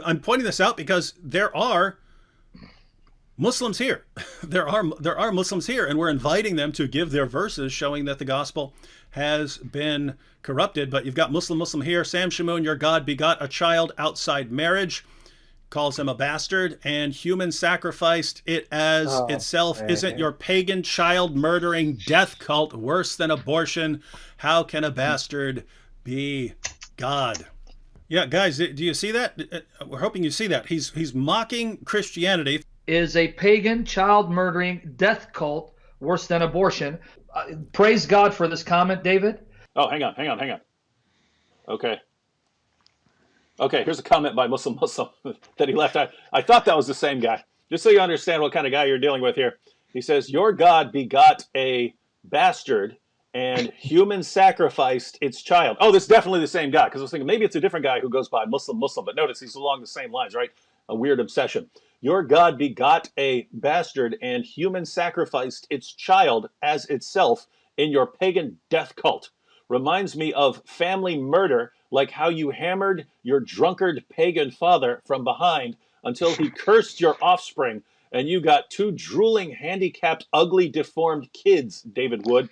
I'm pointing this out because there are Muslims here. There are Muslims here, and we're inviting them to give their verses showing that the gospel has been corrupted. But you've got Muslim here. Sam Shamoun, your God begot a child outside marriage, calls him a bastard, and human sacrificed it as itself. Man. Isn't your pagan child murdering death cult worse than abortion? How can a bastard be God? Yeah, guys, do you see that? We're hoping you see that. He's mocking Christianity. Is a pagan child murdering death cult worse than abortion? Praise God for this comment, David. Oh, hang on. Okay, here's a comment by Muslim that he left. I thought that was the same guy. Just so you understand what kind of guy you're dealing with here. He says, your God begot a bastard and human sacrificed its child. Oh, this is definitely the same guy, because I was thinking maybe it's a different guy who goes by Muslim, but notice he's along the same lines, right? A weird obsession. Your God begot a bastard and human sacrificed its child as itself in your pagan death cult. Reminds me of family murder, like how you hammered your drunkard pagan father from behind until he cursed your offspring and you got two drooling, handicapped, ugly, deformed kids, David Wood.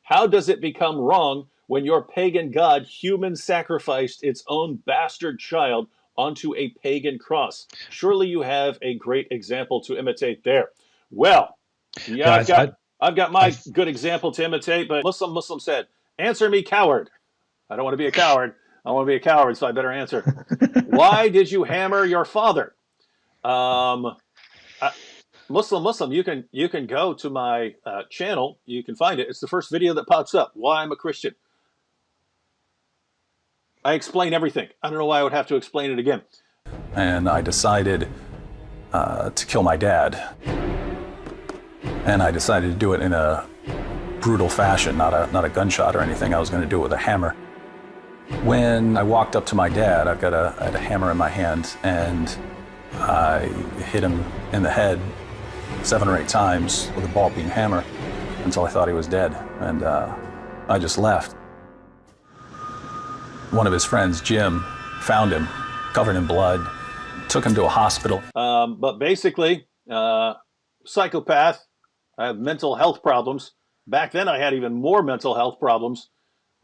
How does it become wrong when your pagan God human sacrificed its own bastard child onto a pagan cross? Surely you have a great example to imitate there. Well, yeah, guys, I've got my good example to imitate, but Muslim said, answer me, coward. I don't want to be a coward. I want to be a coward, so I better answer. Why did you hammer your father? Muslim, you can go to my channel. You can find it. It's the first video that pops up. Why I'm a Christian. I explain everything. I don't know why I would have to explain it again. And I decided to kill my dad. And I decided to do it in a brutal fashion, not a gunshot or anything. I was going to do it with a hammer. When I walked up to my dad, I had a hammer in my hand, and I hit him in the head 7 or 8 times with a ball-beam hammer until I thought he was dead, and I just left. One of his friends, Jim, found him, covered in blood, took him to a hospital. But basically, psychopath. I have mental health problems. Back then, I had even more mental health problems.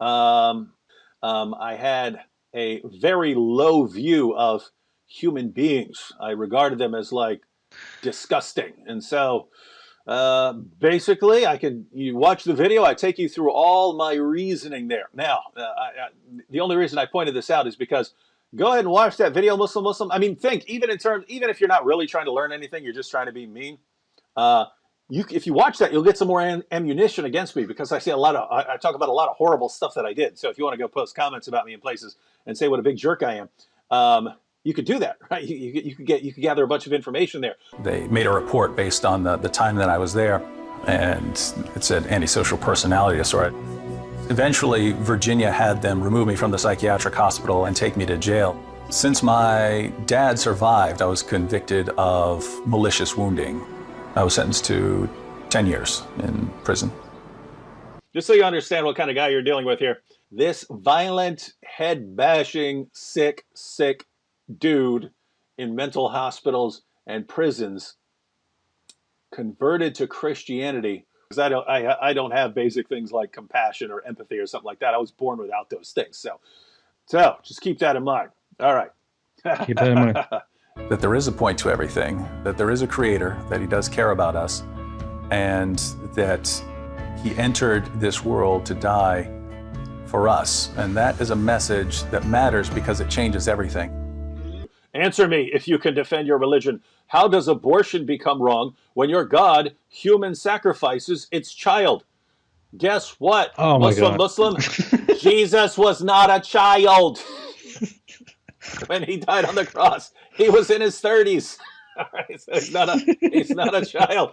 I had a very low view of human beings. I regarded them as like disgusting. And so basically, you watch the video, I take you through all my reasoning there. Now, the only reason I pointed this out is because go ahead and watch that video, Muslim. I mean, think, even if you're not really trying to learn anything, you're just trying to be mean. If you watch that, you'll get some more ammunition against me, because I say I talk about a lot of horrible stuff that I did. So if you want to go post comments about me in places and say what a big jerk I am, you could do that, right? You could gather a bunch of information there. They made a report based on the time that I was there, and it said antisocial personality disorder. Eventually, Virginia had them remove me from the psychiatric hospital and take me to jail. Since my dad survived, I was convicted of malicious wounding. I was sentenced to 10 years in prison. Just so you understand what kind of guy you're dealing with here, this violent, head-bashing, sick dude in mental hospitals and prisons converted to Christianity. Because I don't have basic things like compassion or empathy or something like that. I was born without those things. So just keep that in mind. All right. Keep that in mind. That there is a point to everything, that there is a creator, that he does care about us, and that he entered this world to die for us. And that is a message that matters because it changes everything. Answer me, if you can defend your religion. How does abortion become wrong when your God human sacrifices its child? Guess what, oh my God. Muslim? Jesus was not a child. When he died on the cross, he was in his 30s. All right, so he's not a child.